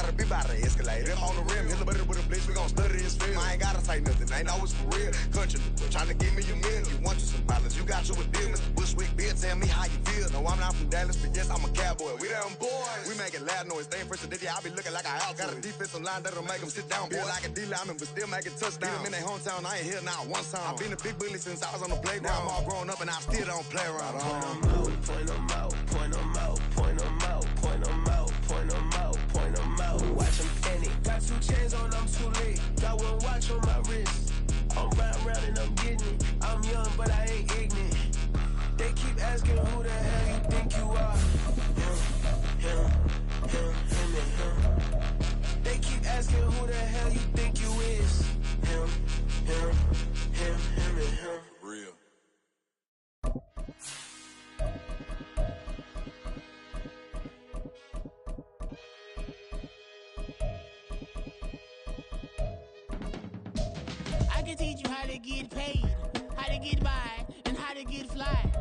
gotta be by the escalator. Him on the rim, hit a bit with a blitz, we gon' study his film. I ain't gotta say nothing, ain't always for real. Country, tryna give me a meal. You want you some violence, you got you a deal. Mr. Bushwick, Bill, tell me how you feel. No, I'm not from Dallas, but yes, I'm a cowboy. We them boys. We making loud noise, staying fresh to I be looking like a house. Got a defensive line that'll make them sit down. Feel like a D-lineman, but still making touchdowns. Beat them in their hometown, I ain't here now one time. I been a big bully since I was on the playground. Now I'm all grown up and I still don't play around. Point them out, point them out, point them out, point them out, point them out, point them out. Watch them panic. Got 2 chains on, I'm too late. Got 1 watch on my wrist. I'm round and I'm getting it. I'm young, but I ain't ignorant. They keep asking who the hell you think you are. Him, and him. They keep asking who the hell you think you is. Him, and him. Real. I can teach you how to get paid, how to get by, and how to get fly.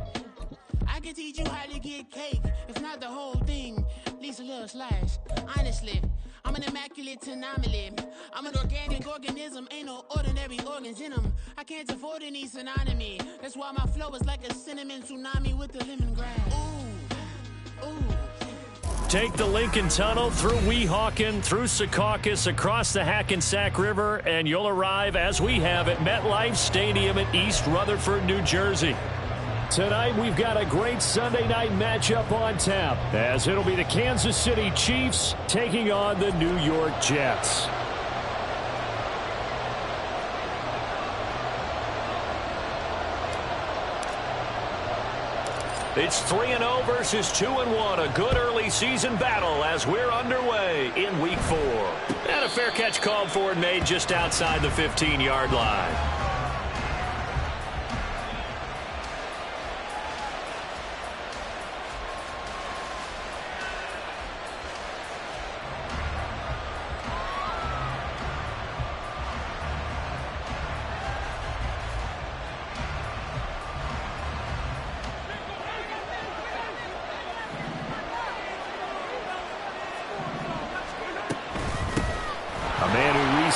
I can teach you how to get cake, if not the whole thing, at least a little slice. Honestly, I'm an immaculate anomaly. I'm an organic organism, ain't no ordinary organs in them. I can't afford any synonymy. That's why my flow is like a cinnamon tsunami with the lemongrass. Ooh, ooh. Take the Lincoln Tunnel through Weehawken, through Secaucus, across the Hackensack River, and you'll arrive, as we have, at MetLife Stadium in East Rutherford, New Jersey. Tonight, we've got a great Sunday night matchup on tap, as it'll be the Kansas City Chiefs taking on the New York Jets. It's 3-0 versus 2-1, a good early season battle as we're underway in Week 4. And a fair catch called for and made just outside the 15-yard line.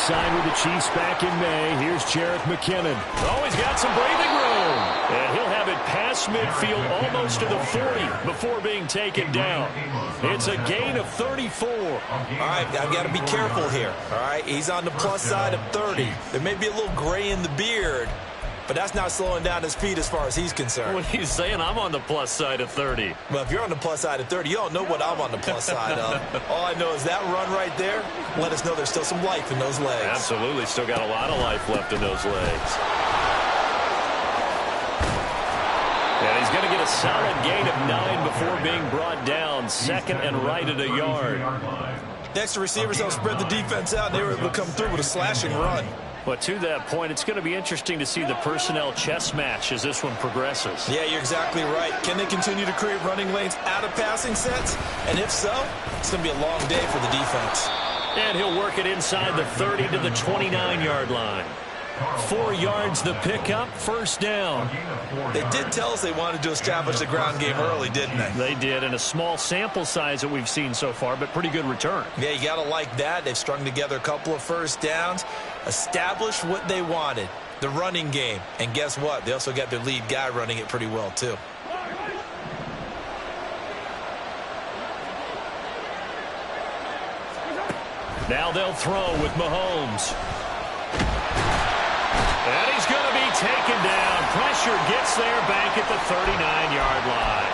Signed with the Chiefs back in May. Here's Jerick McKinnon. Oh, he's got some breathing room. And he'll have it past midfield almost to the 40 before being taken down. It's a gain of 34. All right, I've got to be careful here. All right, he's on the plus side of 30. There may be a little gray in the beard, but that's not slowing down his speed as far as he's concerned. What he's saying, I'm on the plus side of 30. Well, if you're on the plus side of 30, you don't know what I'm on the plus side of. All I know is that run right there let us know there's still some life in those legs. Absolutely, still got a lot of life left in those legs. And he's going to get a solid gain of 9 before being brought down. Second and right at a yard. Next to receivers, they'll spread the defense out, and they were able to come through with a slashing run. But to that point, it's going to be interesting to see the personnel chess match as this one progresses. Yeah, you're exactly right. Can they continue to create running lanes out of passing sets? And if so, it's going to be a long day for the defense. And he'll work it inside the 30 to the 29-yard line. 4 yards the pickup, first down. They did tell us they wanted to establish the ground game early, didn't they? They did, and a small sample size that we've seen so far, but pretty good return. Yeah, you got to like that. They've strung together a couple of first downs, established what they wanted, the running game. And guess what? They also got their lead guy running it pretty well, too. Now they'll throw with Mahomes. And he's going to be taken down. Pressure gets there back at the 39-yard line.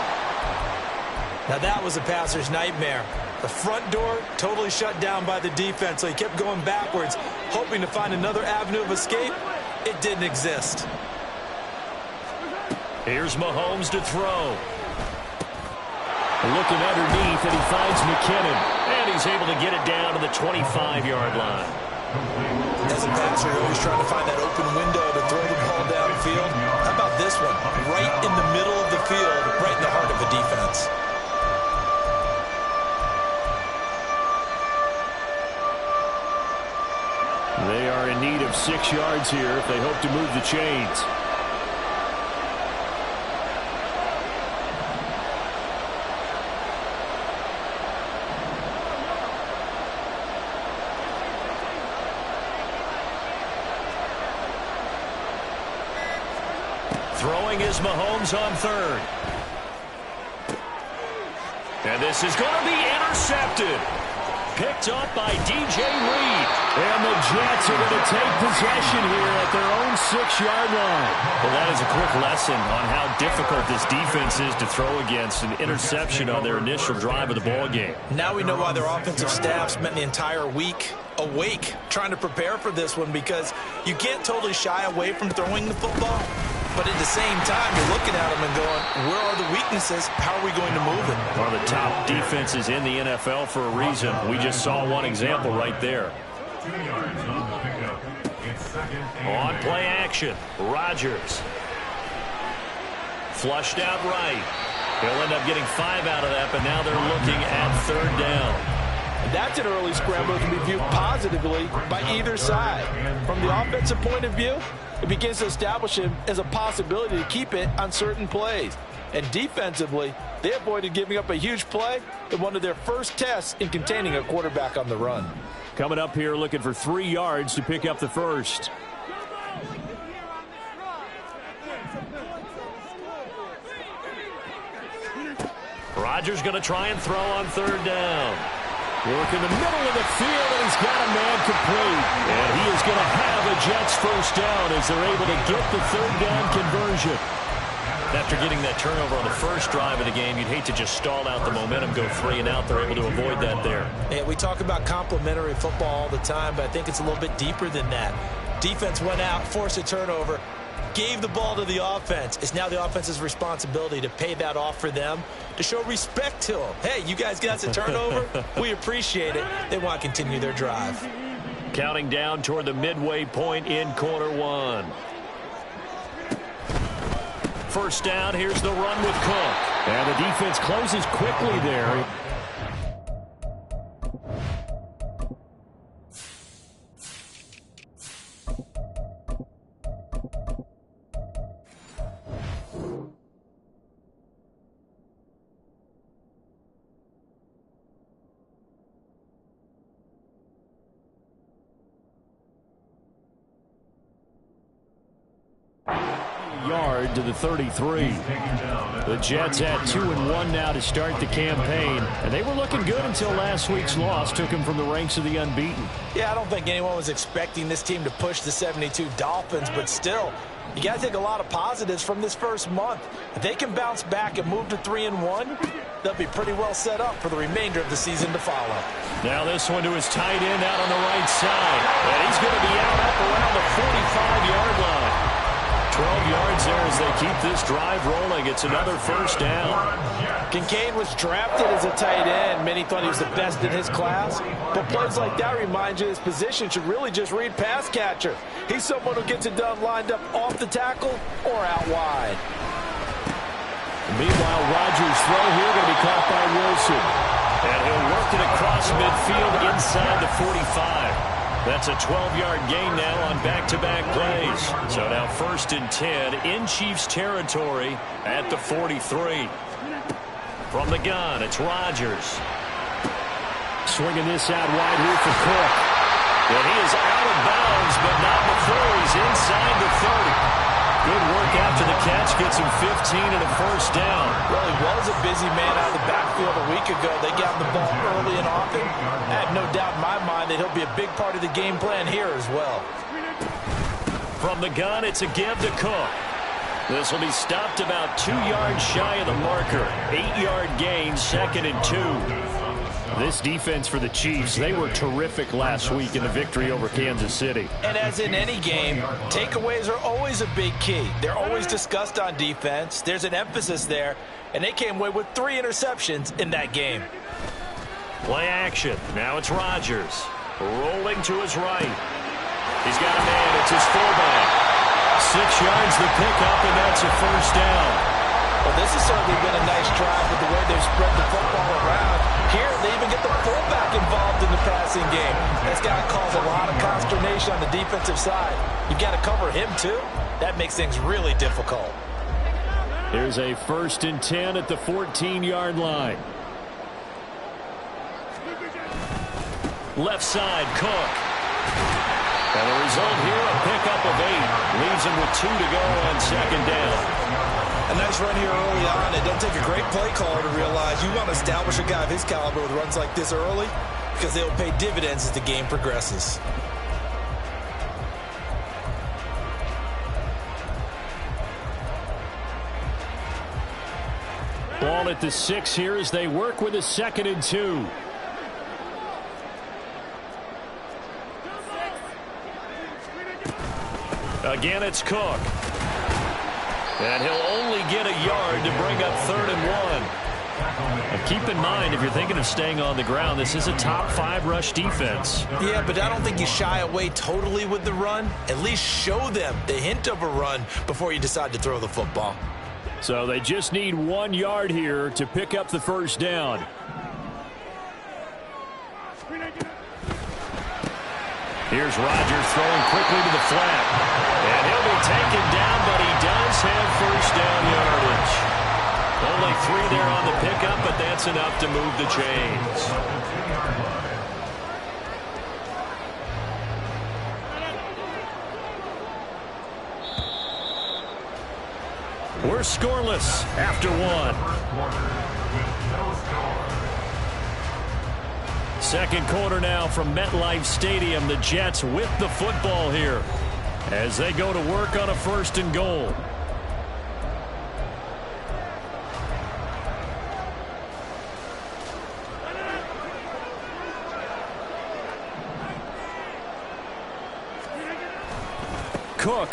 Now that was a passer's nightmare. The front door totally shut down by the defense, so he kept going backwards, hoping to find another avenue of escape. It didn't exist. Here's Mahomes to throw. Looking underneath, and he finds McKinnon. And he's able to get it down to the 25-yard line. As a passer, you're always trying to find that open window to throw the ball downfield. How about this one? Right in the middle of the field, right in the heart of the defense. They are in need of 6 yards here if they hope to move the chains. Throwing is Mahomes on third. And this is going to be intercepted. Picked up by DJ Reed. And the Jets are going to take possession here at their own 6-yard line. Well, that is a quick lesson on how difficult this defense is to throw against. An interception on their initial drive of the ball game. Now we know why their offensive staff spent the entire week awake trying to prepare for this one, because you can't totally shy away from throwing the football. But at the same time, you're looking at them and going, where are the weaknesses? How are we going to move it? One of the top defenses in the NFL for a reason. We just saw one example right there. On play action, Rodgers. Flushed out right. He'll end up getting 5 out of that, but now they're looking at third down. That's an early scramble that can be viewed positively by either side. From the offensive point of view, it begins to establish him as a possibility to keep it on certain plays. And defensively, they avoided giving up a huge play in one of their first tests in containing a quarterback on the run. Coming up here looking for 3 yards to pick up the first. Rodgers going to try and throw on third down. Work in the middle of the field, and he's got a man complete. And he is going to have a Jets first down as they're able to get the third down conversion. After getting that turnover on the first drive of the game, you'd hate to just stall out the momentum, go 3 and out. They're able to avoid that there. Yeah, we talk about complementary football all the time, but I think it's a little bit deeper than that. Defense went out, forced a turnover, gave the ball to the offense. It's now the offense's responsibility to pay that off for them, to show respect to them. Hey, you guys got a turnover? We appreciate it. They want to continue their drive. Counting down toward the midway point in quarter 1. First down, here's the run with Cook. And the defense closes quickly there. Yard to the 33. The Jets at 2-1 now to start the campaign, and they were looking good until last week's loss took them from the ranks of the unbeaten. Yeah, I don't think anyone was expecting this team to push the 72 Dolphins, but still, you got to take a lot of positives from this first month. If they can bounce back and move to 3-1, they'll be pretty well set up for the remainder of the season to follow. Now this one to his tight end out on the right side, and he's going to be out up around the 45-yard line. 12 yards there as they keep this drive rolling. It's another first down. Kincaid was drafted as a tight end. Many thought he was the best in his class. But plays like that remind you his position should really just read pass catcher. He's someone who gets it done lined up off the tackle or out wide. Meanwhile, Rodgers' throw here going to be caught by Wilson. And he'll work it across midfield inside the 45. That's a 12-yard gain now on back-to-back plays. So now 1st and 10 in Chiefs territory at the 43. From the gun, it's Rodgers. Swinging this out wide here for Cook. And he is out of bounds, but not before he's inside the 30. Good work after the catch. Gets him 15 and a first down. Well, he was a busy man out of the backfield a week ago. They got the ball early and often. I have no doubt in my mind that he'll be a big part of the game plan here as well. From the gun, it's a give to Cook. This will be stopped about 2 yards shy of the marker. 8-yard gain, 2nd and 2. This defense for the Chiefs, they were terrific last week in the victory over Kansas City. And as in any game, takeaways are always a big key. They're always discussed on defense. There's an emphasis there, and they came away with 3 interceptions in that game. Play action. Now it's Rodgers. Rolling to his right. He's got a man. It's his fullback. 6 yards the pickup, and that's a first down. Well, this has certainly been a nice drive with the way they've spread the football around. Here, they even get the fullback involved in the passing game. That's got to cause a lot of consternation on the defensive side. You've got to cover him, too. That makes things really difficult. Here's a 1st and 10 at the 14-yard line. Left side, Cook. And the result here, a pickup of 8. Leaves him with 2 to go on second down. A nice run here early on. It doesn't take a great play caller to realize you want to establish a guy of his caliber with runs like this early because they'll pay dividends as the game progresses. Ball at the 6 here as they work with a 2nd and 2. Again, it's Cook. And he'll only get a yard to bring up 3rd and 1. And keep in mind, if you're thinking of staying on the ground, this is a top 5 rush defense. Yeah, but I don't think you shy away totally with the run. At least show them the hint of a run before you decide to throw the football. So they just need 1 yard here to pick up the first down. Here's Rodgers throwing quickly to the flat. And he'll be taken down, but he does have first down yardage. Only 3 there on the pickup, but that's enough to move the chains. We're scoreless after 1. Second quarter now from MetLife Stadium. The Jets with the football here as they go to work on a 1st and goal. Cook.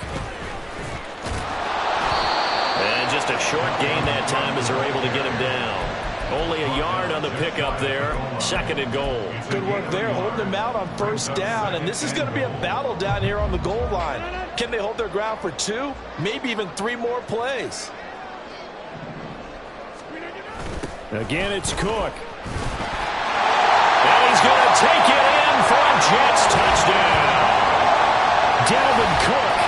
And just a short gain that time as they're able to get him down. Only a yard on the pickup there. 2nd and goal. Good work there, holding them out on 1st down. And this is going to be a battle down here on the goal line. Can they hold their ground for 2, maybe even 3 more plays? Again, it's Cook. And he's going to take it in for a Jets touchdown. Dalvin Cook,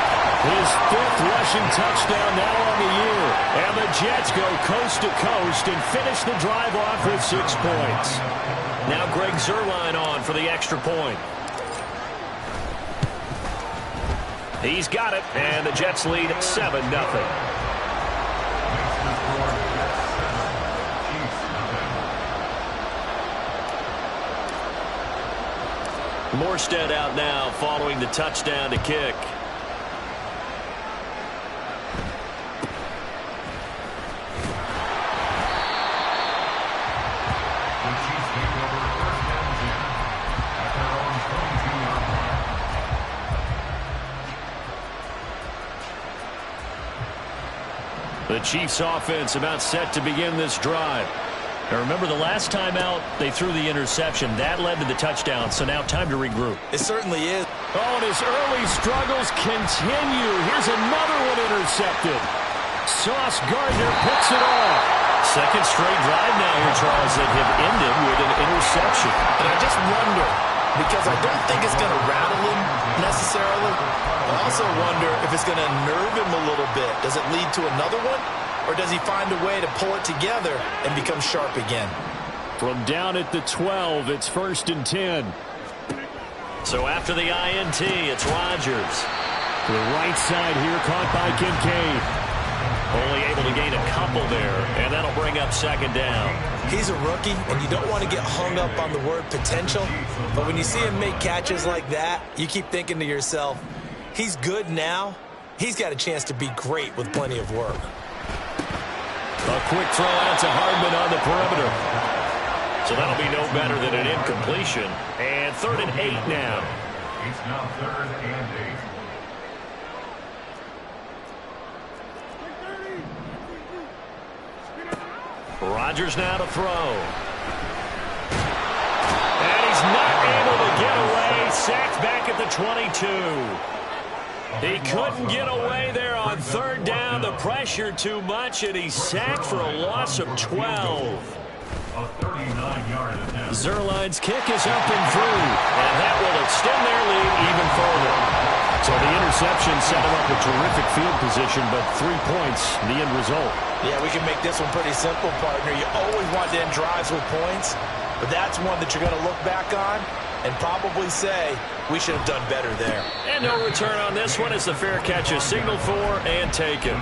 his 5th rushing touchdown now on the year. And the Jets go coast to coast and finish the drive off with 6 points. Now Greg Zuerlein on for the extra point. He's got it, and the Jets lead 7-0. Morstead out now following the touchdown to kick. The Chiefs offense about set to begin this drive. Now remember, the last time out, they threw the interception. That led to the touchdown, so now time to regroup. It certainly is. Oh, and his early struggles continue. Here's another one intercepted. Sauce Gardner picks it off. Second straight drive now here, Charles, that have ended with an interception. And I just wonder, because I don't think it's going to rattle him necessarily. I also wonder if it's going to nerve him a little bit. Does it lead to another one? Or does he find a way to pull it together and become sharp again? From down at the 12, it's 1st and 10. So after the INT, it's Rodgers. To the right side here, caught by Kincaid. Only able to gain a couple there, and that'll bring up 2nd down. He's a rookie, and you don't want to get hung up on the word potential. But when you see him make catches like that, you keep thinking to yourself, he's good now. He's got a chance to be great with plenty of work. A quick throw out to Hardman on the perimeter. So that'll be no better than an incompletion. And 3rd and 8 now. It's now 3rd and 8. Rodgers now to throw. And he's not able to get away. Sacked back at the 22. He couldn't get away there on 3rd down. The pressure too much, and he's sacked for a loss of 12. A 39-yard attempt. Zuerlein's kick is up and through, and that will extend their lead even further. So the interception set him up a terrific field position, but 3 points, the end result. Yeah, we can make this one pretty simple, partner. You always want to end drives with points, but that's one that you're going to look back on and probably say we should have done better there. And no return on this one as the fair catch is signaled for and taken.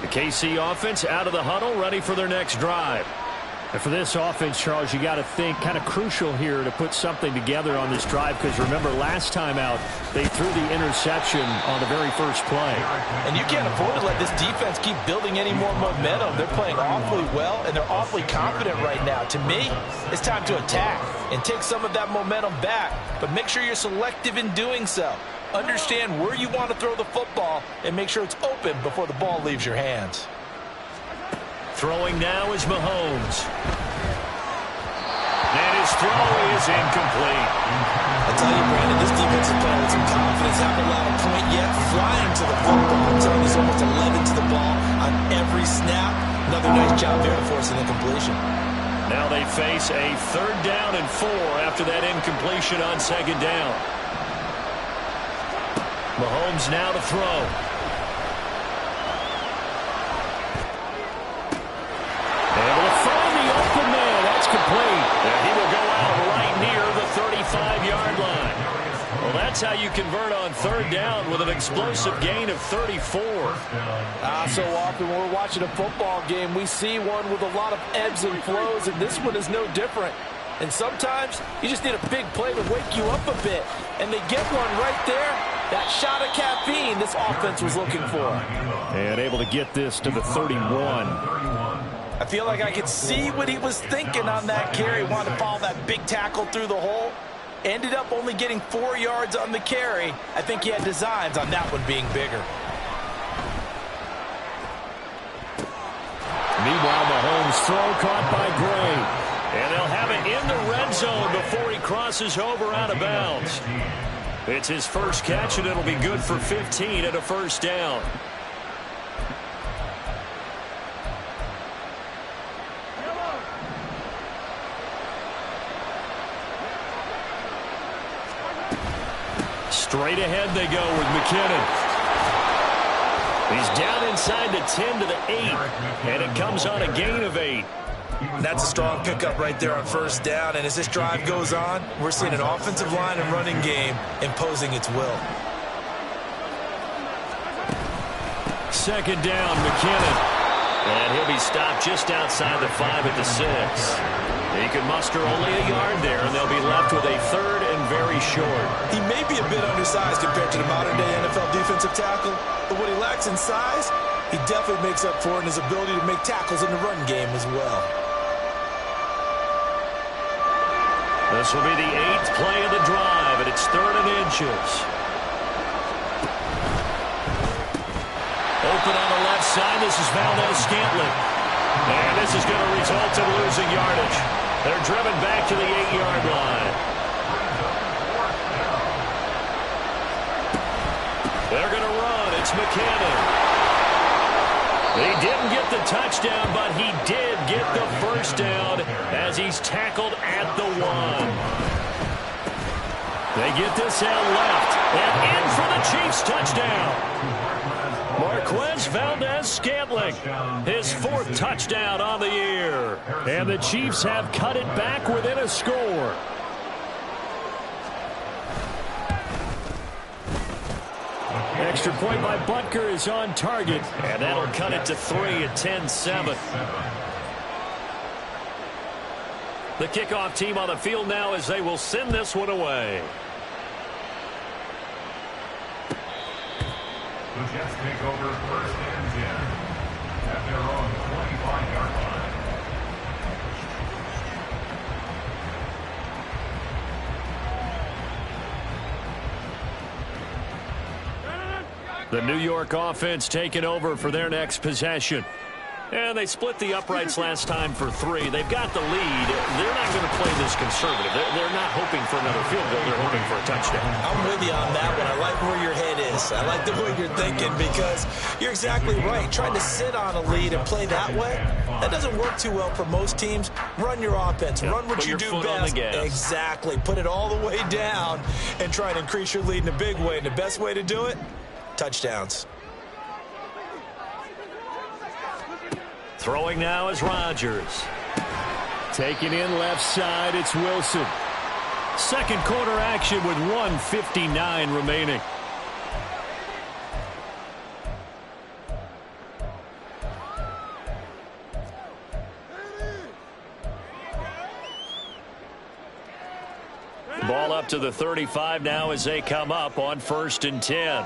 The KC offense out of the huddle, ready for their next drive. And for this offense, Charles, you got to think kind of crucial here to put something together on this drive, because remember last time out they threw the interception on the very first play. And you can't afford to let this defense keep building any more momentum. They're playing awfully well, and they're awfully confident right now. To me, it's time to attack and take some of that momentum back, but make sure you're selective in doing so. Understand where you want to throw the football and make sure it's open before the ball leaves your hands. Throwing now is Mahomes. And his throw is incomplete. I tell you, Brandon, this defense is playing with some confidence. Haven't allowed a point yet. Flying to the football. I'm telling you, there's almost 11 to the ball on every snap. Another nice job there to force an incompletion. Now they face a 3rd down and 4 after that incompletion on 2nd down. Mahomes now to throw. Able to find the open man. That's complete. And he will go out right near the 35-yard line. Well, that's how you convert on 3rd down with an explosive gain of 34. So often when we're watching a football game, we see one with a lot of ebbs and flows, and this one is no different. And sometimes you just need a big play to wake you up a bit. And they get one right there. That shot of caffeine this offense was looking for. And able to get this to the 31. I feel like I could see what he was thinking on that carry. Wanted to follow that big tackle through the hole. Ended up only getting 4 yards on the carry. I think he had designs on that one being bigger. Meanwhile, Mahomes' throw caught by Gray. And they'll have it in the red zone before he crosses over out of bounds. It's his first catch, and it'll be good for 15 at a 1st down. Straight ahead they go with McKinnon. He's down inside the 10 to the 8, and it comes on a gain of 8. That's a strong pickup right there on 1st down, and as this drive goes on, we're seeing an offensive line and running game imposing its will. 2nd down, McKinnon. And he'll be stopped just outside the 5 at the 6. He can muster only a yard there, and they'll be left with a 3rd and very short. He may be a bit undersized compared to the modern-day NFL defensive tackle, but what he lacks in size, he definitely makes up for in his ability to make tackles in the run game as well. This will be the 8th play of the drive, and it's 3rd and inches. Open on the left side, this is Valdez-Scantling. And this is going to result in losing yardage. They're driven back to the 8-yard line. They're going to run. It's McKinnon. He didn't get the touchdown, but he did get the 1st down as he's tackled at the 1. They get this out left and in for the Chiefs touchdown. Marquez Valdez-Scantling, his 4th touchdown on the year. And the Chiefs have cut it back within a score. Extra point by Butker is on target, and that'll cut it to 3 at 10-7. The kickoff team on the field now as they will send this one away. The Jets take over 1st and 10 at their own 25-yard line. The New York offense taking over for their next possession. And they split the uprights last time for 3. They've got the lead. They're not going to play this conservative. They're not hoping for another field goal. They're hoping for a touchdown. I'm with you on that one. I like where your head is. Yes, I like the way you're thinking because you're exactly right. Trying to sit on a lead and play that way, that doesn't work too well for most teams. Run your offense. Run what you do best. Exactly. Put it all the way down and try and increase your lead in a big way. And the best way to do it, touchdowns. Throwing now is Rodgers. Taking in left side, it's Wilson. Second quarter action with 1:59 remaining. Ball up to the 35 now as they come up on 1st and 10.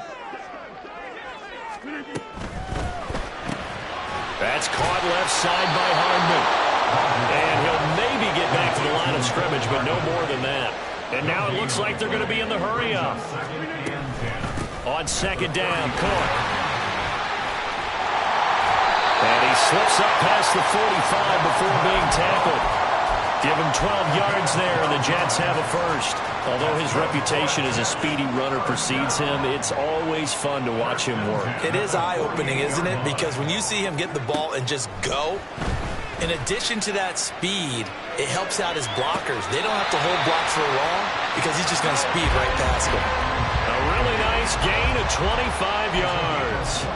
That's caught left side by Hardman. And he'll maybe get back to the line of scrimmage, but no more than that. And now it looks like they're going to be in the hurry-up. On 2nd down, Cook. And he slips up past the 45 before being tackled. Give him 12 yards there, and the Jets have a first. Although his reputation as a speedy runner precedes him, it's always fun to watch him work. It is eye-opening, isn't it? Because when you see him get the ball and just go, in addition to that speed, it helps out his blockers. They don't have to hold blocks for long because he's just going to speed right past them. A really nice gain of 25 yards.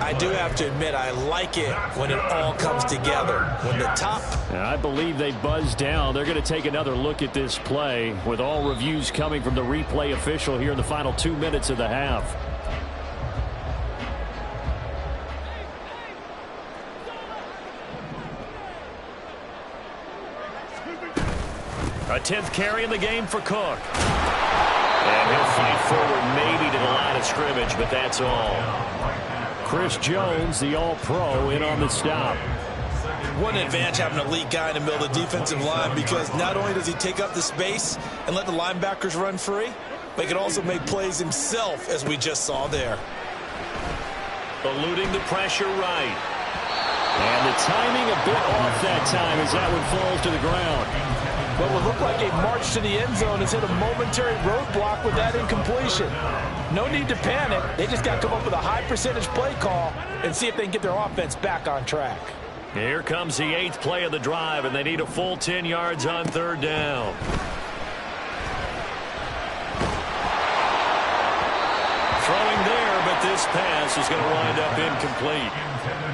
I do have to admit, I like it when it all comes together. When the top... I believe they buzzed down. They're going to take another look at this play with all reviews coming from the replay official here in the final 2 minutes of the half. A 10th carry in the game for Cook. And he'll fight forward maybe to the line of scrimmage, but that's all. Chris Jones, the all-pro, in on the stop. What an advantage having an elite guy in the middle of the defensive line, because not only does he take up the space and let the linebackers run free, but he can also make plays himself, as we just saw there. Eluding the pressure right. And the timing a bit off that time as that one falls to the ground. What would look like a march to the end zone has hit a momentary roadblock with that incompletion. No need to panic. They just got to come up with a high percentage play call and see if they can get their offense back on track. Here comes the 8th play of the drive, and they need a full 10 yards on 3rd down. Throwing there, but this pass is going to wind up incomplete.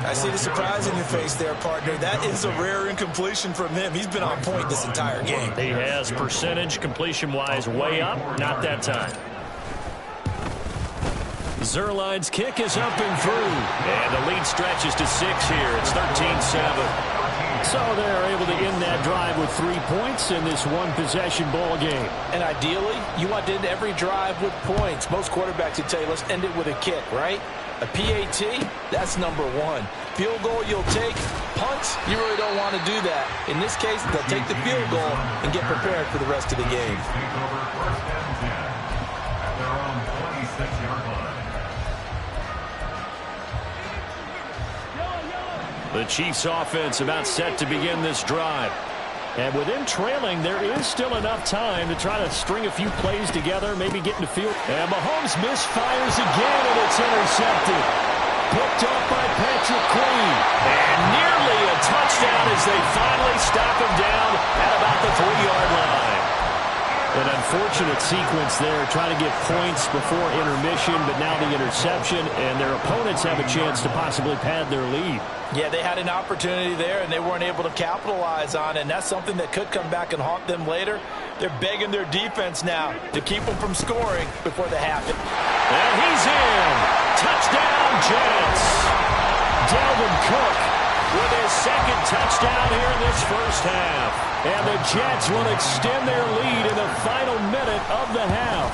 I see the surprise in your face there, partner. That is a rare incompletion from him. He's been on point this entire game. He has percentage completion-wise way up. Not that time. Zerline's kick is up and through. And the lead stretches to 6 here. It's 13-7. So they're able to end that drive with 3 points in this one-possession ball game. And ideally, you want to end every drive with points. Most quarterbacks would tell you, let's end it with a kick, right? A PAT, that's number 1. Field goal you'll take. Punts, you really don't want to do that. In this case, they'll take the field goal and get prepared for the rest of the game. The Chiefs offense about set to begin this drive. And with them trailing, there is still enough time to try to string a few plays together, maybe get in the field. And Mahomes misfires again, and it's intercepted. Picked up by Patrick Queen. And nearly a touchdown as they finally stop him down at about the 3-yard line. An unfortunate sequence there, trying to get points before intermission, but now the interception, and their opponents have a chance to possibly pad their lead. Yeah, they had an opportunity there, and they weren't able to capitalize on it, and that's something that could come back and haunt them later. They're begging their defense now to keep them from scoring before they have it. And he's in. Touchdown, Jets. Dalvin Cook with his 2nd touchdown here in this first half. And the Jets will extend their lead in the final minute of the half.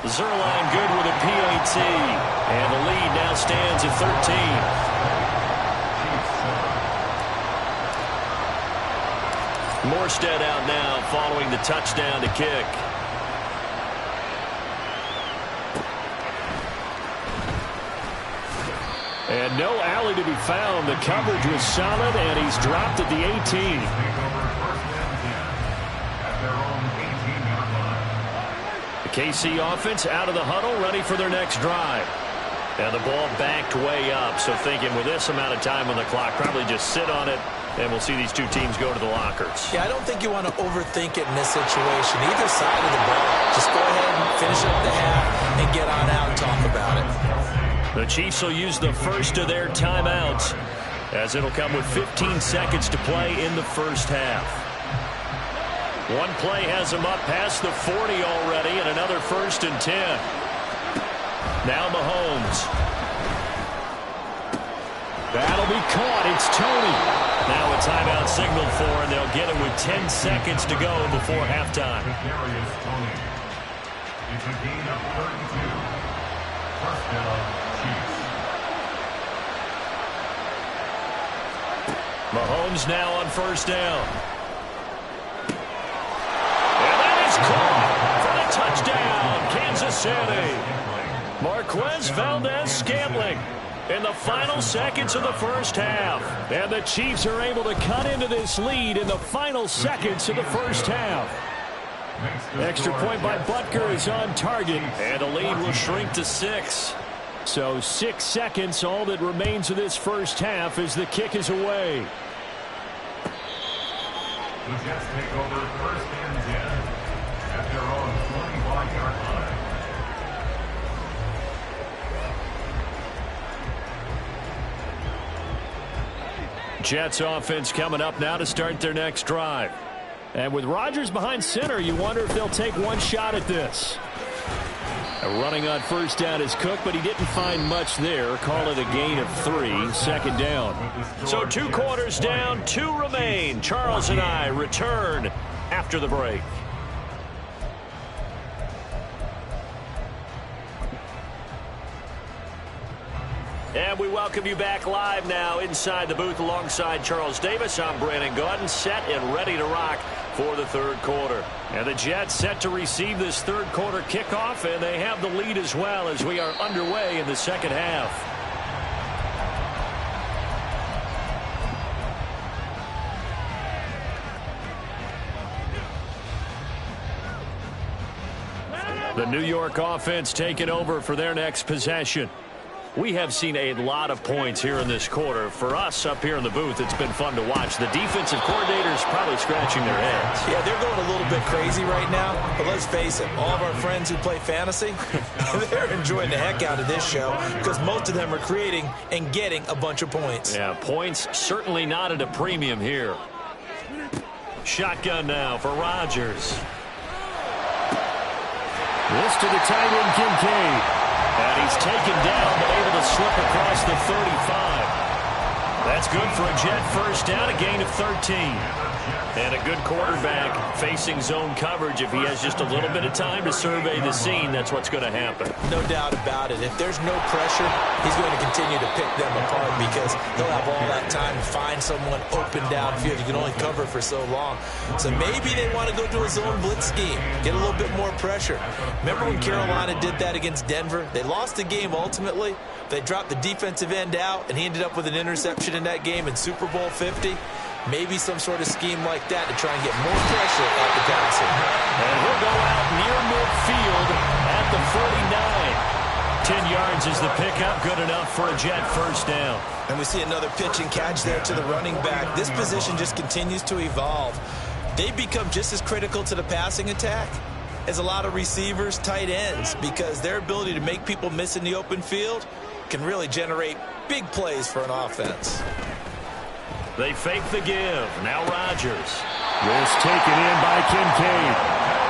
Zerline good with a PAT. And the lead now stands at 13. Morstead out now following the touchdown to kick. And no alley to be found. The coverage was solid, and he's dropped at the 18. The KC offense out of the huddle, ready for their next drive. And the ball backed way up, so thinking with this amount of time on the clock, probably just sit on it, and we'll see these two teams go to the lockers. Yeah, I don't think you want to overthink it in this situation. Either side of the ball, just go ahead and finish up the half and get on out and talk about it. The Chiefs will use the first of their timeouts, as it'll come with 15 seconds to play in the first half. One play has them up past the 40 already, and another 1st and 10. Now Mahomes. That'll be caught. It's Tony. Now a timeout signaled for, and they'll get it with 10 seconds to go before halftime. It's a gain of 32. First down, Chiefs. Mahomes now on 1st down. And that is caught for the touchdown, Kansas City. Marquez Valdez-Scantling in the final seconds of the first half. And the Chiefs are able to cut into this lead in the final seconds of the first half. Extra point by Butker is on target, and the lead will shrink to 6. So 6 seconds, all that remains of this first half as the kick is away. The Jets take over 1st and 10 at their own 25-yard line. Jets offense coming up now to start their next drive. And with Rodgers behind center, you wonder if they'll take one shot at this. Running on 1st down is Cook, but he didn't find much there. Call it a gain of 3, 2nd down. So 2 quarters down, 2 remain. Charles and I return after the break. And we welcome you back live now inside the booth alongside Charles Davis. I'm Brandon Gaudin, set and ready to rock for the 3rd quarter. And the Jets set to receive this 3rd quarter kickoff, and they have the lead as well as we are underway in the 2nd half. The New York offense taking over for their next possession. We have seen a lot of points here in this quarter. For us up here in the booth, it's been fun to watch. The defensive coordinators probably scratching their heads. Yeah, they're going a little bit crazy right now. But let's face it, all of our friends who play fantasy, they're enjoying the heck out of this show because most of them are creating and getting a bunch of points. Yeah, points certainly not at a premium here. Shotgun now for Rodgers. This to the tight end, Kincaid. And he's taken down, but able to slip across the 35. That's good for a Jet 1st down, a gain of 13. And a good quarterback facing zone coverage. If he has just a little bit of time to survey the scene, that's what's going to happen. No doubt about it. If there's no pressure, he's going to continue to pick them apart because he'll have all that time to find someone open downfield. You can only cover for so long. So maybe they want to go to a zone blitz scheme, get a little bit more pressure. Remember when Carolina did that against Denver? They lost the game ultimately. They dropped the defensive end out, and he ended up with an interception in that game in Super Bowl 50. Maybe some sort of scheme like that to try and get more pressure at the passer. And he'll go out near midfield at the 49. 10 yards is the pickup, good enough for a Jet 1st down. And we see another pitch and catch there to the running back. This position just continues to evolve. They become just as critical to the passing attack as a lot of receivers, tight ends, because their ability to make people miss in the open field can really generate big plays for an offense. They fake the give. Now Rodgers. This taken in by Kincaid.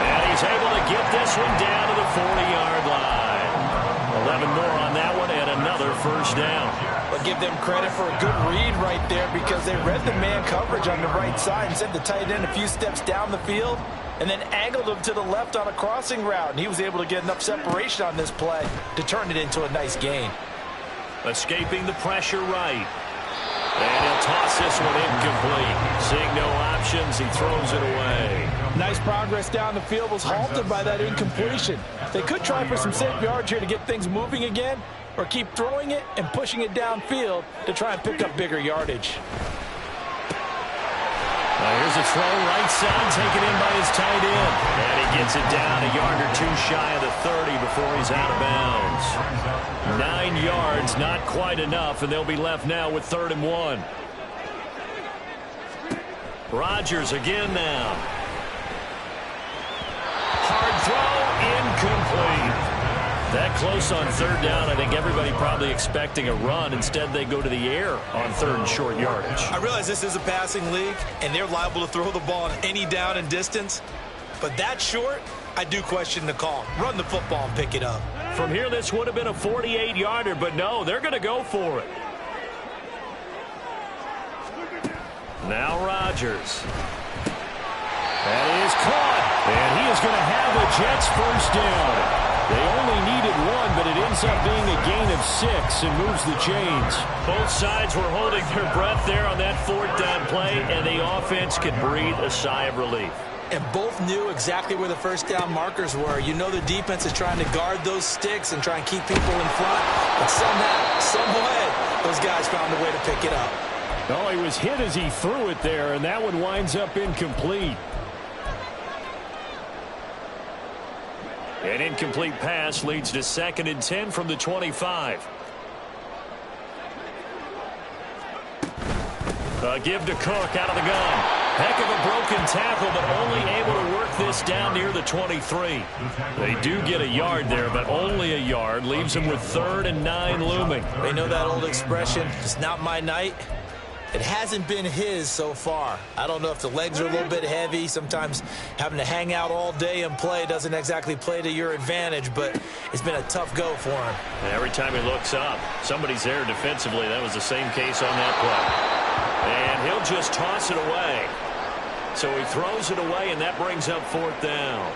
And he's able to get this one down to the 40-yard line. 11 more on that one and another 1st down. But give them credit for a good read right there because they read the man coverage on the right side and sent the tight end a few steps down the field and then angled him to the left on a crossing route. And he was able to get enough separation on this play to turn it into a nice gain. Escaping the pressure right. And he'll toss this one incomplete. Seeing no options, he throws it away. Nice progress down the field, was halted by that incompletion. They could try for some safe yards here to get things moving again, or keep throwing it and pushing it downfield to try and pick up bigger yardage. Now here's Here's a throw right side, taken in by his tight end. And he gets it down a yard or two shy of the 30 before he's out of bounds. 9 yards, not quite enough, and they'll be left now with 3rd and 1. Rodgers again now. Hard throw, incomplete. That close on 3rd down. I think everybody probably expecting a run. Instead, they go to the air on 3rd and short yardage. I realize this is a passing league, and they're liable to throw the ball on any down and distance. But that short, I do question the call. Run the football and pick it up. From here, this would have been a 48-yarder, but no, they're going to go for it. Now Rodgers. That is caught, and he is going to have the Jets first down. They only needed 1, but it ends up being a gain of 6 and moves the chains. Both sides were holding their breath there on that 4th down play, and the offense could breathe a sigh of relief. And both knew exactly where the first down markers were. You know the defense is trying to guard those sticks and try and keep people in front. But somehow, some way, those guys found a way to pick it up. Oh, he was hit as he threw it there, and that one winds up incomplete. An incomplete pass leads to 2nd and 10 from the 25. Give to Cook out of the gun. Heck of a broken tackle, but only able to work this down near the 23. They do get a yard there, but only a yard. Leaves them with 3rd and 9 looming. They know that old expression, it's not my night. It hasn't been his so far. I don't know if the legs are a little bit heavy. Sometimes having to hang out all day and play doesn't exactly play to your advantage, but it's been a tough go for him. And every time he looks up, somebody's there defensively. That was the same case on that play. And he'll just toss it away. So he throws it away, and that brings up 4th down.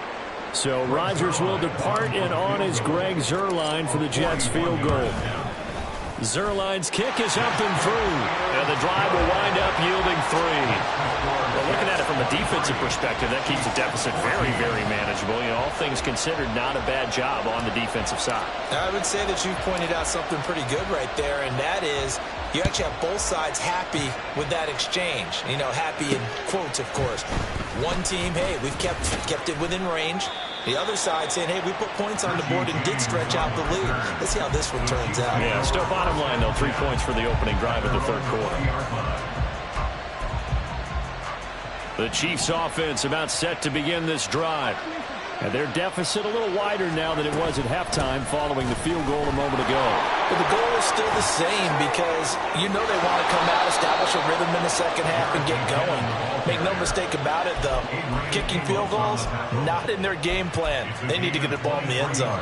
So Rodgers will depart, and on is Greg Zuerlein for the Jets field goal. Zuerlein's kick is up and through, and the drive will wind up yielding 3. Well, looking at it from a defensive perspective, that keeps the deficit very, very manageable. You know, all things considered, not a bad job on the defensive side. I would say that you've pointed out something pretty good right there, and that is you actually have both sides happy with that exchange. You know, happy in quotes, of course. One team, hey, we've kept it within range. The other side saying, hey, we put points on the board and did stretch out the lead. Let's see how this one turns out. Yeah, still bottom line, though, 3 points for the opening drive of the 3rd quarter. The Chiefs offense about set to begin this drive. And their deficit a little wider now than it was at halftime following the field goal a moment ago. But the goal is still the same because you know they want to come out, establish a rhythm in the second half, and get going. Make no mistake about it, though. Kicking field goals, not in their game plan. They need to get the ball in the end zone.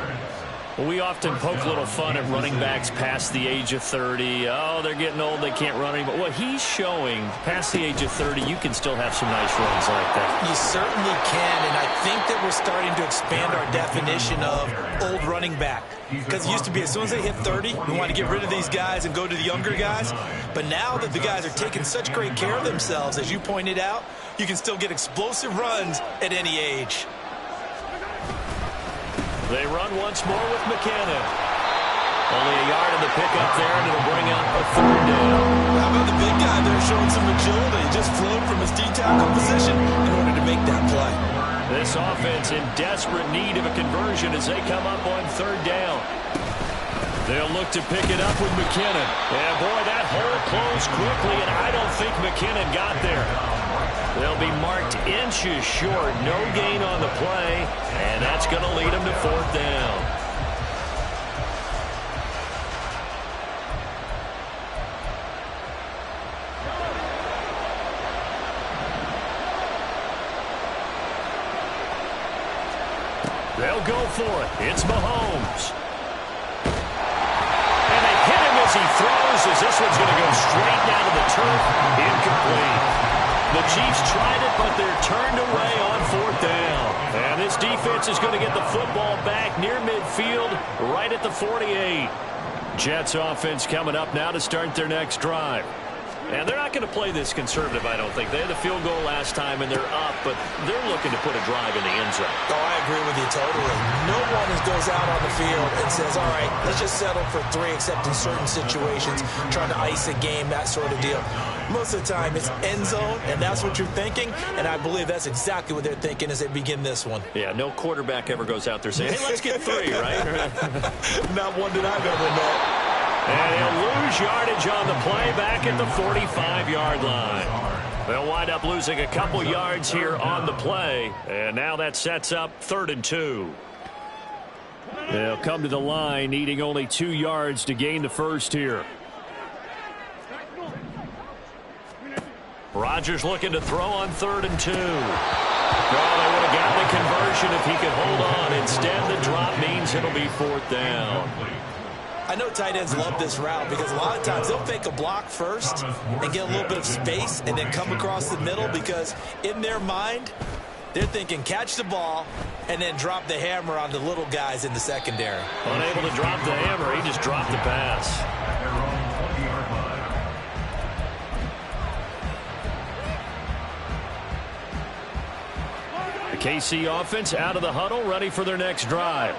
Well, we often poke a little fun at running backs past the age of 30. Oh, they're getting old, they can't run anymore. What he's showing, past the age of 30, you can still have some nice runs like that. You certainly can, and I think that we're starting to expand our definition of old running back. Because it used to be as soon as they hit 30, we want to get rid of these guys and go to the younger guys. But now that the guys are taking such great care of themselves, as you pointed out, you can still get explosive runs at any age. They run once more with McKinnon. Only a yard in the pickup there, and it'll bring up a 3rd down. How about the big guy there showing some agility? Just flowed from his D-tackle position in order to make that play. This offense in desperate need of a conversion as they come up on 3rd down. They'll look to pick it up with McKinnon. And, boy, that hole closed quickly, and I don't think McKinnon got there. They'll be marked inches short. No gain on the play, and that's going to lead them to 4th down. They'll go for it. It's Mahomes. And they hit him as he throws, as this one's going to go straight down to the turf. Incomplete. The Chiefs tried it, but they're turned away on 4th down. And this defense is going to get the football back near midfield, right at the 48. Jets offense coming up now to start their next drive. And they're not going to play this conservative, I don't think. They had the field goal last time, and they're up, but they're looking to put a drive in the end zone. Oh, I agree with you totally. No one goes out on the field and says, all right, let's just settle for 3, except in certain situations, trying to ice a game, that sort of deal. Most of the time, it's end zone, and that's what you're thinking, and I believe that's exactly what they're thinking as they begin this one. Yeah, no quarterback ever goes out there saying, hey, let's get 3, right? Not one that I've ever met. And he'll lose yardage on the play back at the 45-yard line. They'll wind up losing a couple yards here on the play. And now that sets up 3rd and 2. They'll come to the line needing only 2 yards to gain the first here. Rodgers looking to throw on 3rd and 2. Well, they would have got the conversion if he could hold on. Instead, the drop means it'll be 4th down. I know tight ends love this route because a lot of times they'll fake a block first and get a little bit of space and then come across the middle because in their mind, they're thinking catch the ball and then drop the hammer on the little guys in the secondary. Unable to drop the hammer, he just dropped the pass. The KC offense out of the huddle, ready for their next drive.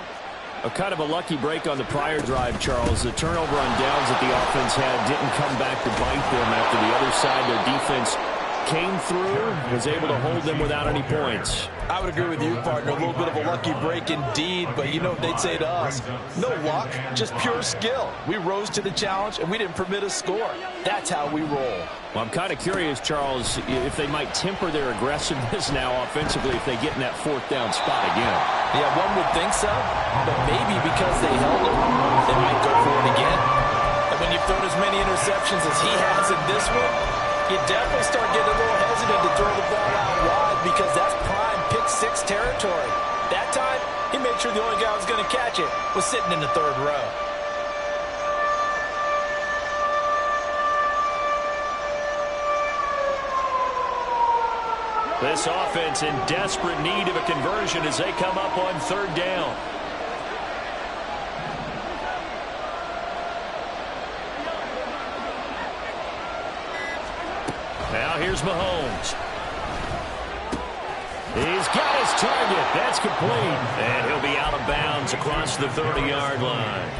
A kind of a lucky break on the prior drive, Charles. The turnover on downs that the offense had didn't come back to bite them after the other side. Their defense came through, was able to hold them without any points. I would agree with you, partner. A little bit of a lucky break indeed, but you know what they'd say to us? No luck, just pure skill. We rose to the challenge, and we didn't permit a score. That's how we roll. Well, I'm kind of curious, Charles, if they might temper their aggressiveness now offensively if they get in that 4th down spot again. Yeah, one would think so, but maybe because they held it, they might go for it again. And when you've thrown as many interceptions as he has in this one, you definitely start getting a little hesitant to throw the ball out wide because that's prime pick-6 territory. That time, he made sure the only guy who was going to catch it was sitting in the 3rd row. This offense in desperate need of a conversion as they come up on 3rd down. Now here's Mahomes. He's got his target. That's complete. And he'll be out of bounds across the 30-yard line.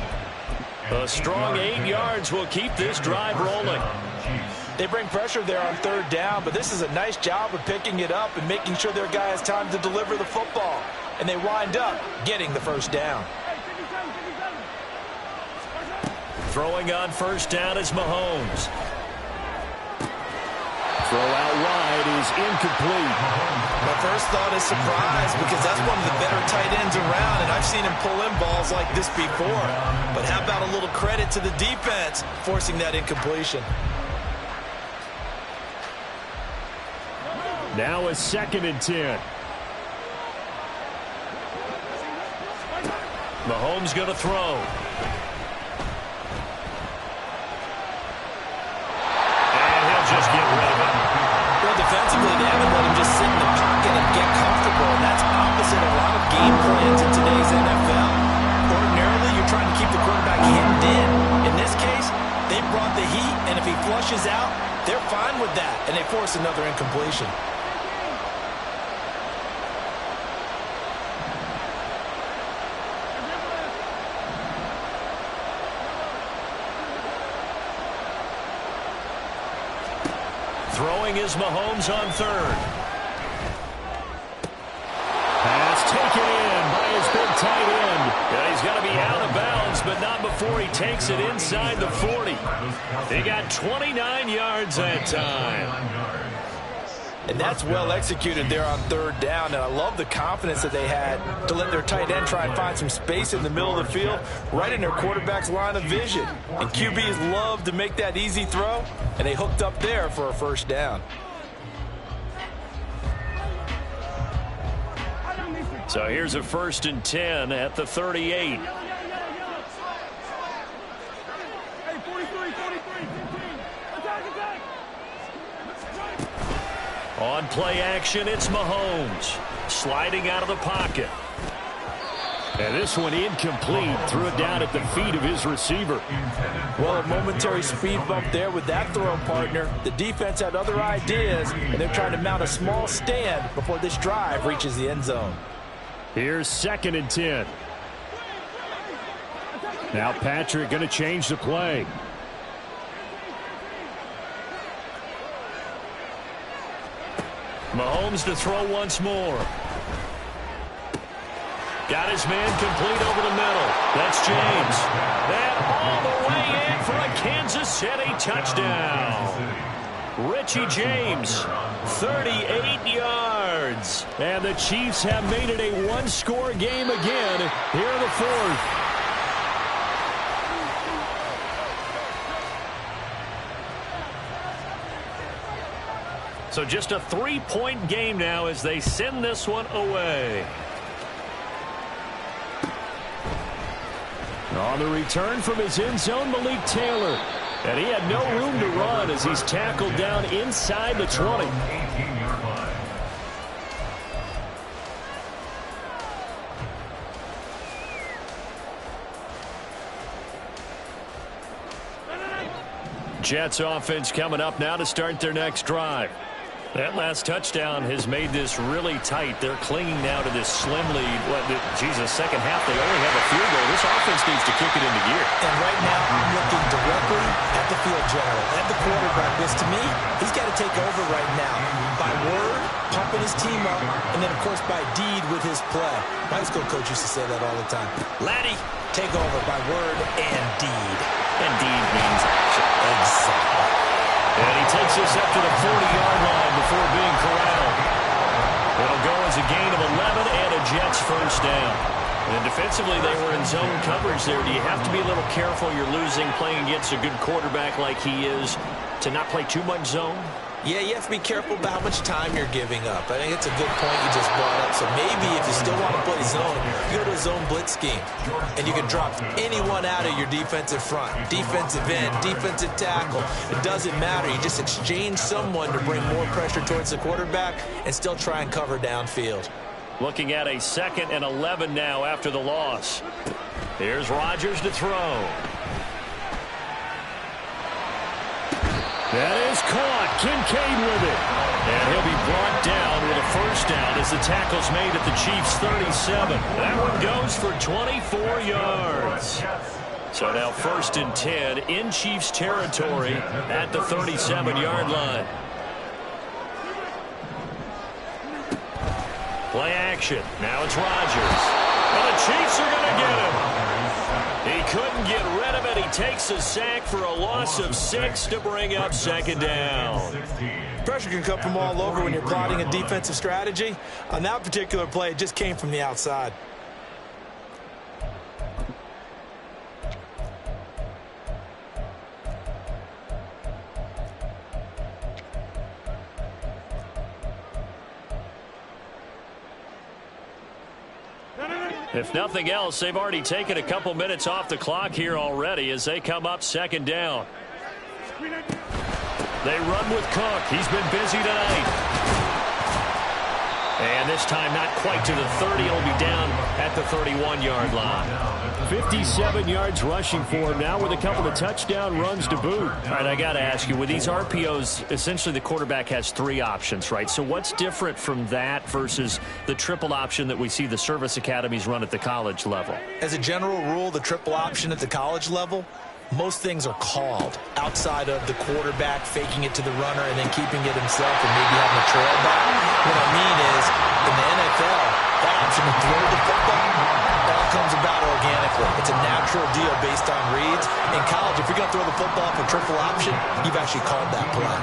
A strong 8 yards will keep this drive rolling. They bring pressure there on 3rd down, but this is a nice job of picking it up and making sure their guy has time to deliver the football. And they wind up getting the 1st down. Throwing on 1st down is Mahomes. Throw out wide is incomplete. My first thought is surprise because that's one of the better tight ends around, and I've seen him pull in balls like this before. But how about a little credit to the defense forcing that incompletion? Now a 2nd and 10. Mahomes going to throw. And he'll just get rid of it. Well, defensively, they haven't let him just sit in the pocket and get comfortable, and that's opposite a lot of game plans in today's NFL. Ordinarily, you're trying to keep the quarterback hemmed in. In this case, they brought the heat, and if he flushes out, they're fine with that, and they force another incompletion. Throwing is Mahomes on 3rd. Pass taken in by his big tight end. Yeah, he's got to be out of bounds, but not before he takes it inside the 40. He got 29 yards that time. And that's well executed there on 3rd down, and I love the confidence that they had to let their tight end try and find some space in the middle of the field, right in their quarterback's line of vision. And QBs love to make that easy throw, and they hooked up there for a 1st down. So here's a 1st and 10 at the 38. On play action, it's Mahomes. Sliding out of the pocket. And this one incomplete. Threw it down at the feet of his receiver. Well, a momentary speed bump there with that throw partner. The defense had other ideas, and they're trying to mount a small stand before this drive reaches the end zone. Here's 2nd and 10. Now Patrick going to change the play. Mahomes to throw once more. Got his man complete over the middle. That's James. And all the way in for a Kansas City touchdown. Richie James, 38 yards. And the Chiefs have made it a one-score game again here in the 4th. So just a 3-point game now as they send this one away. On the return from his end zone, Malik Taylor. And he had no room to run as he's tackled down inside the 20. Jets offense coming up now to start their next drive. That last touchdown has made this really tight. They're clinging now to this slim lead. Second half, they only have a field goal. This offense needs to kick it into gear. And right now, I'm looking directly at the field general, at the quarterback. Because to me, he's got to take over right now. By word, pumping his team up, and then, of course, by deed with his play. My high school coach used to say that all the time. Laddie, take over by word and deed. And deed means action. Exactly. And he takes this up to the 40-yard line before being corralled. It'll go as a gain of 11 and a Jets first down. And defensively, they were in zone coverage there. Do you have to be a little careful? You're losing, playing against a good quarterback like he is, to not play too much zone? Yeah, you have to be careful about how much time you're giving up. I think it's a good point you just brought up. So maybe if you still want to play zone, you go to a zone blitz scheme. And you can drop anyone out of your defensive front. Defensive end, defensive tackle. It doesn't matter. You just exchange someone to bring more pressure towards the quarterback and still try and cover downfield. Looking at a 2nd and 11 now after the loss. Here's Rodgers to throw. That is caught. Kincaid with it. And he'll be brought down with a first down as the tackle's made at the Chiefs' 37. That one goes for 24 yards. So now 1st and 10 in Chiefs territory at the 37-yard line. Play action. Now it's Rodgers. And the Chiefs are going to get him. He couldn't get rid of it. He takes a sack for a loss of 6 to bring up 2nd down. Pressure can come from all over when you're plotting a defensive strategy. On that particular play, it just came from the outside. If nothing else, they've already taken a couple minutes off the clock here already as they come up 2nd down. They run with Cook. He's been busy tonight. And this time not quite to the 30. He'll be down at the 31-yard line. 57 yards rushing for him now with a couple of touchdown runs to boot. All right, I got to ask you, with these RPOs, essentially the quarterback has 3 options, right? So what's different from that versus the triple option that we see the service academies run at the college level? As a general rule, the triple option at the college level, most things are called outside of the quarterback faking it to the runner and then keeping it himself and maybe having a trail back. What I mean is, in the NFL, that option to throw the football all comes about organically. It's a natural deal based on reads. In college, if you're going to throw the football for triple option, you've actually called that play.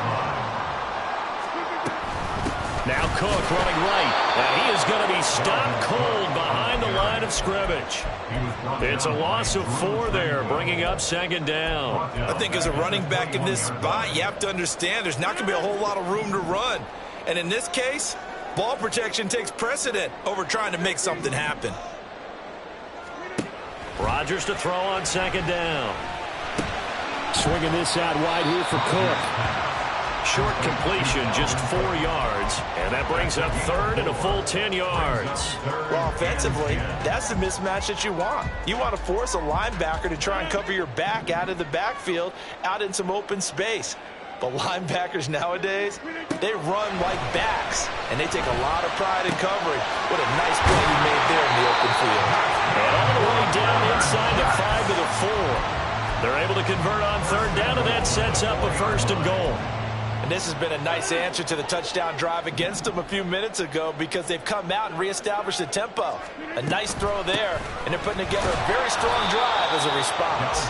Now Cook running right, and he is going to be stopped cold behind the line of scrimmage. It's a loss of 4 there, bringing up 2nd down. I think as a running back in this spot, you have to understand there's not going to be a whole lot of room to run. And in this case, ball protection takes precedent over trying to make something happen. Rodgers to throw on 2nd down. Swinging this out wide here for Cook. Short completion, just 4 yards. And that brings up third and a full 10 yards. Well, offensively, that's the mismatch that you want. You want to force a linebacker to try and cover your back out of the backfield, out in some open space. But linebackers nowadays, they run like backs, and they take a lot of pride in covering. What a nice play he made there in the open field. And all the way down inside the 5 to the 4. They're able to convert on third down, and that sets up a first and goal. And this has been a nice answer to the touchdown drive against them a few minutes ago because they've come out and reestablished the tempo. A nice throw there, and they're putting together a very strong drive as a response.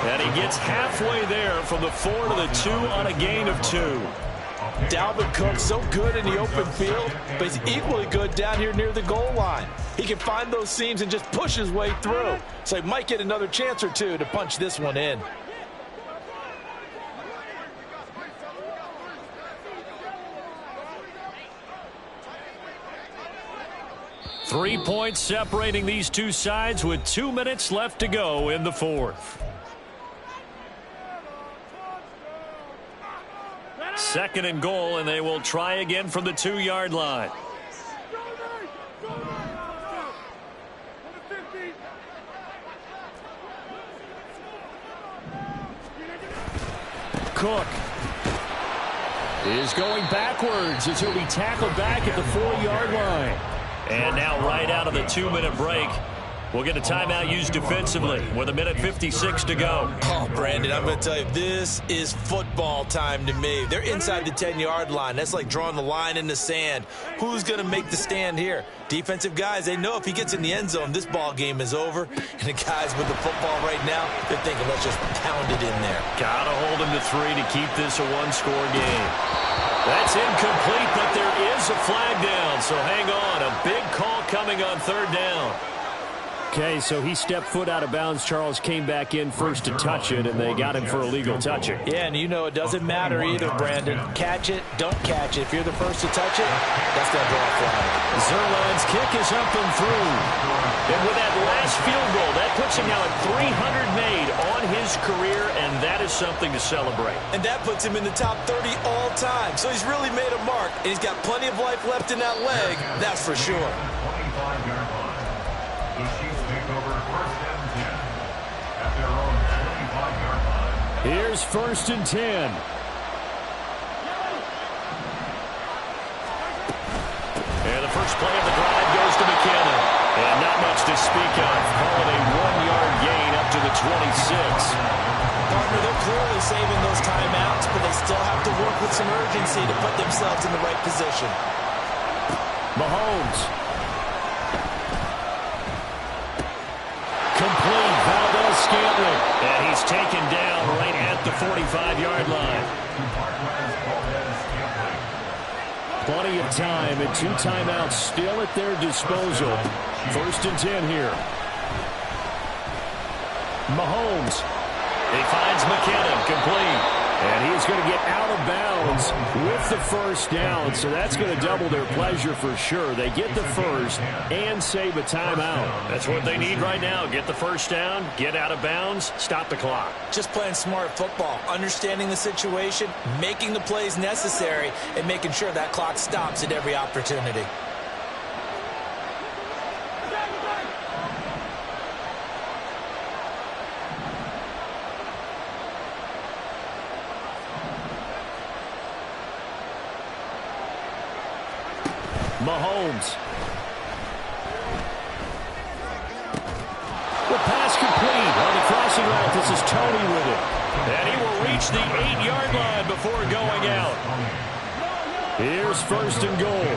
And he gets halfway there from the 4 to the 2 on a gain of 2. Dalvin Cook, so good in the open field, but he's equally good down here near the goal line. He can find those seams and just push his way through. So he might get another chance or two to punch this one in. Three points separating these two sides with 2 minutes left to go in the fourth. Second and goal, and they will try again from the 2-yard line. Cook is going backwards as he'll be tackled back at the 4-yard line. And now right out of the 2-minute break, we'll get a timeout used defensively with 1:56 to go. Oh, Brandon, I'm going to tell you, this is football time to me. They're inside the 10-yard line. That's like drawing the line in the sand. Who's going to make the stand here? Defensive guys, they know if he gets in the end zone, this ball game is over. And the guys with the football right now, they're thinking, let's just pound it in there. Got to hold him to 3 to keep this a one-score game. That's incomplete, but there is a flag down, so hang on. A big call coming on third down. Okay, so he stepped foot out of bounds. Charles came back in first to touch it, and they got him for illegal touching. Yeah, and you know it doesn't matter either, Brandon. Catch it, don't catch it. If you're the first to touch it, that's going to draw a flag. Zerline's kick is up and through. And with that last field goal, that puts him now at 300 made on his career, and that is something to celebrate. And that puts him in the top 30 all time. So he's really made a mark, and he's got plenty of life left in that leg, that's for sure. 25-yard line. The Chiefs take over first and 10 at their own 25-yard line. Here's first and 10. And the first play of the drive goes to McKinnon. And not much to speak of. Call it a 1-yard gain up to the 26. Partner, they're clearly saving those timeouts, but they still have to work with some urgency to put themselves in the right position. Mahomes. Complete. Valdez-Scantling. And he's taken down right at the 45-yard line. Plenty of time and 2 timeouts still at their disposal. First and 10 here. Mahomes. He finds McKinnon, complete. And he's going to get out of bounds with the first down, so that's going to double their pleasure for sure. They get the first and save a timeout. That's what they need right now. Get the first down, get out of bounds, stop the clock. Just playing smart football, understanding the situation, making the plays necessary, and making sure that clock stops at every opportunity. Mahomes. The pass complete on the crossing route. This is Tony with it. And he will reach the 8-yard line before going out. Here's first and goal.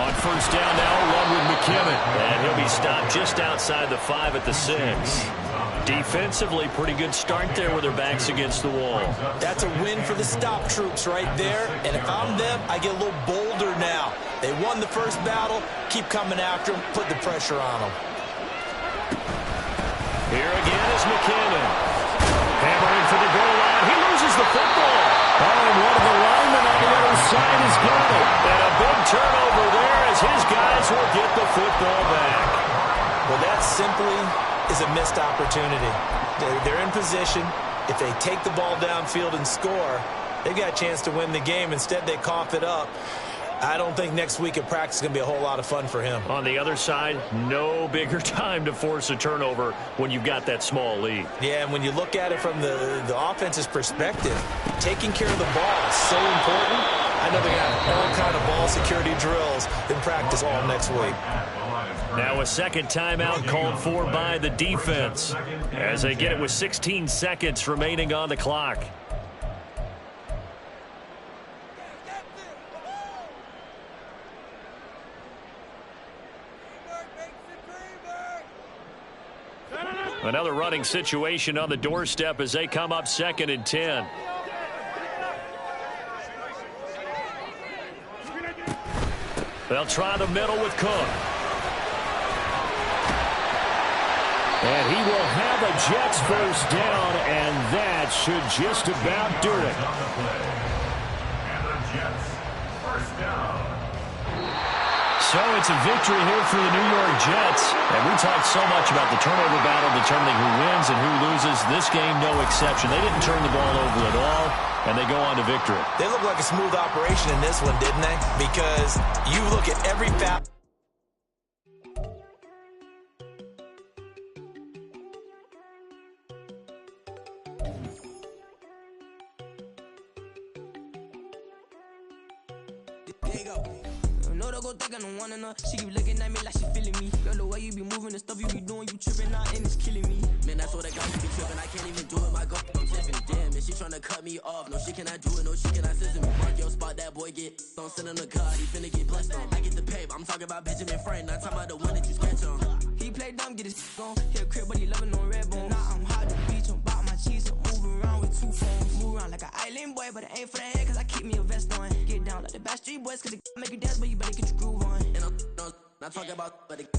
On first down now, run with McKinnon. And he'll be stopped just outside the 5 at the 6. Defensively, pretty good start there with their backs against the wall. That's a win for the stop troops right there. And if I'm them, I get a little bolder now. They won the first battle. Keep coming after them. Put the pressure on them. Here again is McKinnon. Hammering for the goal line. He loses the football. Oh, and one of the linemen on the other side has got it. And a big turnover there as his guys will get the football back. Well, that's simply is a missed opportunity. They're in position. If they take the ball downfield and score, they've got a chance to win the game. Instead, they cough it up. I don't think next week at practice is going to be a whole lot of fun for him. On the other side, no bigger time to force a turnover when you've got that small lead. Yeah, and when you look at it from the offense's perspective, taking care of the ball is so important. I know they're going to have all kind of ball security drills in practice all next week. Now a second timeout called for by the defense as they get it with 16 seconds remaining on the clock. Another running situation on the doorstep as they come up 2nd and 10. They'll try the middle with Cook. And he will have a Jets first down, and that should just about do it. And the Jets first down. So it's a victory here for the New York Jets. And we talked so much about the turnover battle determining who wins and who loses. This game, no exception. They didn't turn the ball over at all, and they go on to victory. They look like a smooth operation in this one, didn't they? Because you look at every foul. She keep looking at me like she feeling me. Girl, the way you be moving, the stuff you be doing, you tripping out and it's killing me. Man, that's what I got me be tripping. I can't even do it. My girl, I'm flipping. Damn, and she tryna cut me off. No, she cannot do it. No, she cannot listen me. Mark your spot, that boy get. Don't send him the card. He finna get blessed on. I get the pay, but I'm talking about Benjamin Frank. Not talking about the one that you scratch on. He play dumb, get his gone. Hit a crib, but he loving on red bone. Nah, I'm hot to the beach. I'm bout my cheese. I'm moving around with 2 phones. Move around like an island boy, but it ain't for the head, cause I keep me a vest on. Get down like the Backstreet Boys, cause it make you dance, but you better get your groove on. And I'm not talking about, but it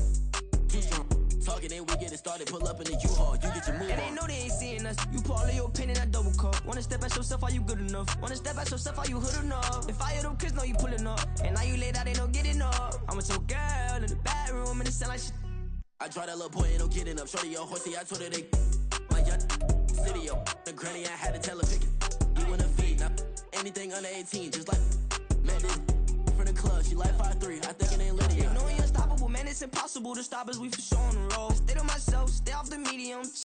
too strong. Talking, then we get it started. Pull up in the U-Haul, you get your move on. And they know they ain't seeing us. You pull all of your pen in that double cup. Wanna step at yourself, are you good enough? Wanna step at yourself, are you hood enough? If I hear them kids, know you pulling up. And now you laid out, they don't get enough. I'm with your girl in the bedroom, and it sound like shit. I tried that little boy, ain't no getting up. Shorty, your horsey, I told her they my young city, yo. The granny, I had to tell her pick it. You wanna feed, now anything under 18, just like man, this from the club, she like 5'3", I think it ain't Lydia. You know you're unstoppable, man, it's impossible to stop us, we for sure on the road. Stay to myself, stay off the medium.